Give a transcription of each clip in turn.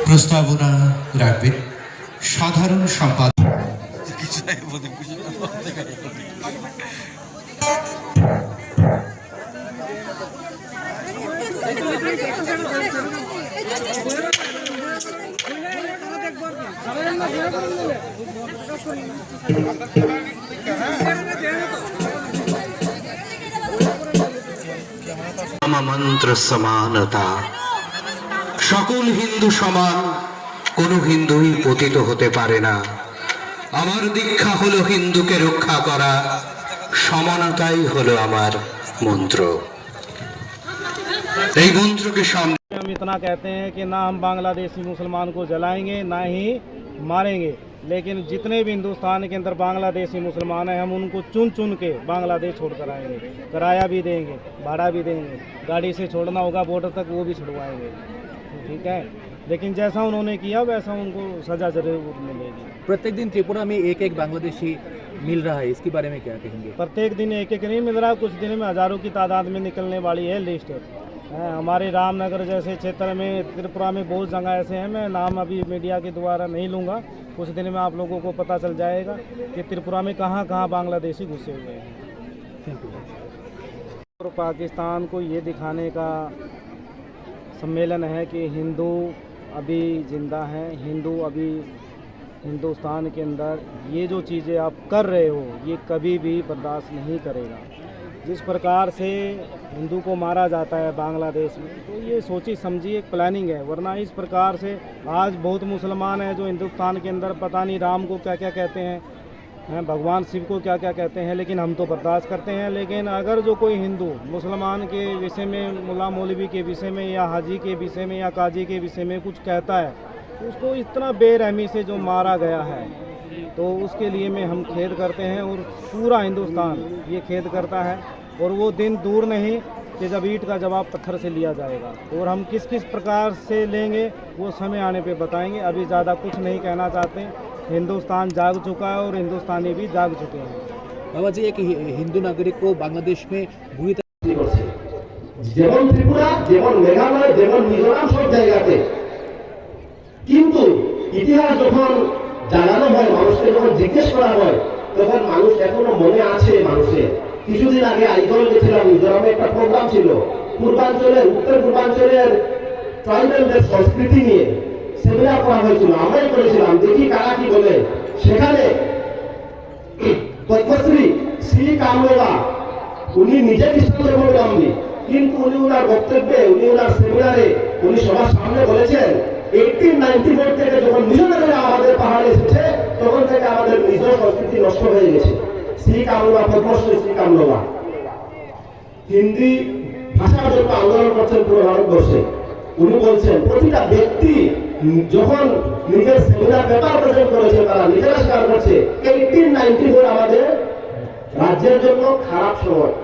প্রস্তাবনা রাখবেন সাধারণ সম্পাদক মন্ত্র সমানতা। সকল হিন্দু সমান, কোনো হিন্দুই পতিত হতে পারে না। আমার দীক্ষা হলো হিন্দুকে রক্ষা করা, সমানতাই হলো আমার মন্ত্র। এই মন্ত্রকে সামনে हम इतना कहते हैं कि ना हम बांग्लादेशी मुसलमान को जलाएंगे ना ही मारेंगे, लेकिन जितने भी हिंदुस्तान के अंदर बांग्लादेशी मुसलमान हैं हम उनको चुन चुन के बांग्लादेश छोड़ कर आएंगे, किराया भी देंगे, भाड़ा भी देंगे, गाड़ी से छोड़ना होगा बॉर्डर तक वो भी छुड़वाएंगे, ठीक है। लेकिन जैसा उन्होंने किया वैसा उनको सजा जरूर मिलेगी। प्रत्येक दिन त्रिपुरा में एक एक बांग्लादेशी मिल रहा है, इसके बारे में क्या कहेंगे? प्रत्येक दिन एक एक नहीं मिल रहा, कुछ दिन में हज़ारों की तादाद में निकलने वाली है लिस्ट। हमारे रामनगर जैसे क्षेत्र में त्रिपुरा में बहुत जगह ऐसे हैं, मैं नाम अभी मीडिया के द्वारा नहीं लूँगा, कुछ दिन में आप लोगों को पता चल जाएगा कि त्रिपुरा में कहाँ कहाँ बांग्लादेशी घुसे हुए हैं। और पाकिस्तान को ये दिखाने का सम्मेलन है कि हिंदू अभी ज़िंदा हैं, हिंदू अभी हिंदुस्तान के अंदर ये जो चीज़ें आप कर रहे हो ये कभी भी बर्दाश्त नहीं करेगा। जिस प्रकार से हिंदू को मारा जाता है बांग्लादेश में, तो ये सोची समझी एक प्लानिंग है, वरना इस प्रकार से आज बहुत मुसलमान हैं जो हिंदुस्तान के अंदर पता नहीं राम को क्या क्या कहते हैं, भगवान शिव को क्या क्या कहते हैं, लेकिन हम तो बर्दाश्त करते हैं। लेकिन अगर जो कोई हिंदू मुसलमान के विषय में, मुल्ला मौलवी के विषय में या हाजी के विषय में या काजी के विषय में कुछ कहता है, तो उसको इतना बेरहमी से जो मारा गया है, तो उसके लिए में हम खेद करते हैं और पूरा हिंदुस्तान ये खेद करता है। और वो दिन दूर नहीं कि जब ईंट का जवाब पत्थर से लिया जाएगा, और हम किस किस प्रकार से लेंगे वो समय आने पे बताएंगे। अभी ज़्यादा कुछ नहीं कहना चाहते। हिंदुस्तान जाग चुका है और हिंदुस्तानी भी जाग चुके हैं। बाबा जी, एक हिंदू नागरिक को बांग्लादेश में बुरी যেমন ত্রিপুরা, যেমন মেঘালয়, যেমন মিজোরাম সব জায়গাতে, কিন্তু ইতিহাস যখন জানানো হয়, মানুষকে যখন জিজ্ঞেস করা হয়, তখন মানুষ এখনো মনে আছে মানুষের। কিছুদিন আগে আইজল গেছিলাম, মিজোরামে একটা প্রোগ্রাম ছিল পূর্বাঞ্চলের, উত্তর পূর্বাঞ্চলের ট্রাইবেলদের সংস্কৃতি নিয়ে সেমিনার করা হয়েছিল, আমরাই করেছিলাম, দেখি কারা কি বলে। সেখানে পদ্মশ্রী শ্রী কামলোলা, উনি নিজে খ্রিস্টান ধর্মাবলম্বী, কিন্তু উনি ওনার বক্তব্যে, উনি ওনার সেমিনারে, উনি সবার সামনে বলেছেন 1894 থেকে যখন মিশনারিরা আমাদের পাহাড়ে এসেছে তখন থেকে আমাদের নিজ সংস্কৃতি নষ্ট হয়ে গেছে। শ্রী কামলোলা, পদ্মশ্রী শ্রী কামলোলা হিন্দি ভাষার জন্য আন্দোলন করছেন পুরো ভারতবর্ষে। উনি বলছেন প্রতিটা ব্যক্তি যখন নিজের সেমিনার পেপার প্রেজেন্ট করেছে, তারা নিজেরা স্বীকার করছে 1894 আমাদের রাজ্যের জন্য খারাপ সময়।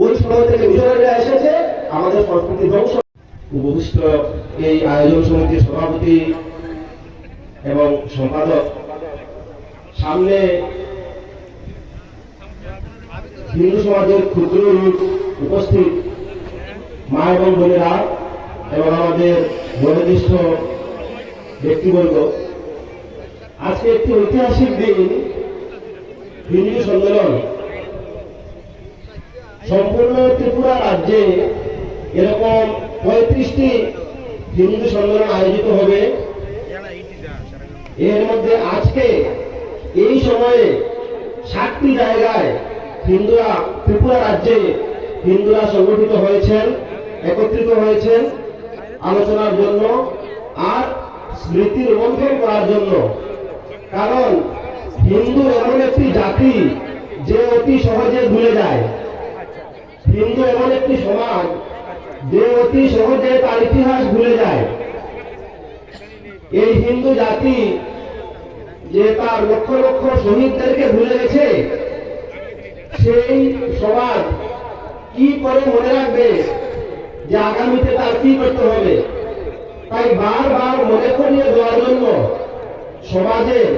ওই সময় থেকে মিশনারিরা এসেছে, আমাদের সংস্কৃতি ধ্বংস। উপবিষ্ট এই আয়োজন সমিতির সভাপতি এবং সম্পাদক, সামনে হিন্দু সমাজের ক্ষুদ্র রূপ উপস্থিত মা এবং বোনেরা এবং আমাদের বয়োজ্যেষ্ঠ ব্যক্তিবর্গ, আজকে একটি ঐতিহাসিক দিন। হিন্দু সম্মেলন সম্পূর্ণ ত্রিপুরা রাজ্যে এরকম 35টি হিন্দু সম্মেলন আয়োজিত হবে। এর মধ্যে আজকে এই সময়ে 60টি জায়গায় হিন্দুরা, ত্রিপুরা রাজ্যে হিন্দুরা সংগঠিত হয়েছেন, একত্রিত হয়েছেন আলোচনার জন্য আর স্মৃতি রোমন্থন করার জন্য। কারণ হিন্দু এমন একটি জাতি যে অতি সহজে ভুলে যায়, হিন্দু এমন একটি সমাজ যে অতি সহজে তার ইতিহাস ভুলে যায়। এই হিন্দু জাতি যে তার লক্ষ লক্ষ শহীদদেরকে ভুলে গেছে, সেই সমাজ কি করে মনে রাখবে যে আগামীতে তার কি করতে হবে? তাই বারবার মনে করিয়ে দেওয়ার জন্য সমাজের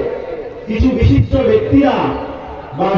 কিছু বিশিষ্ট ব্যক্তিরা বা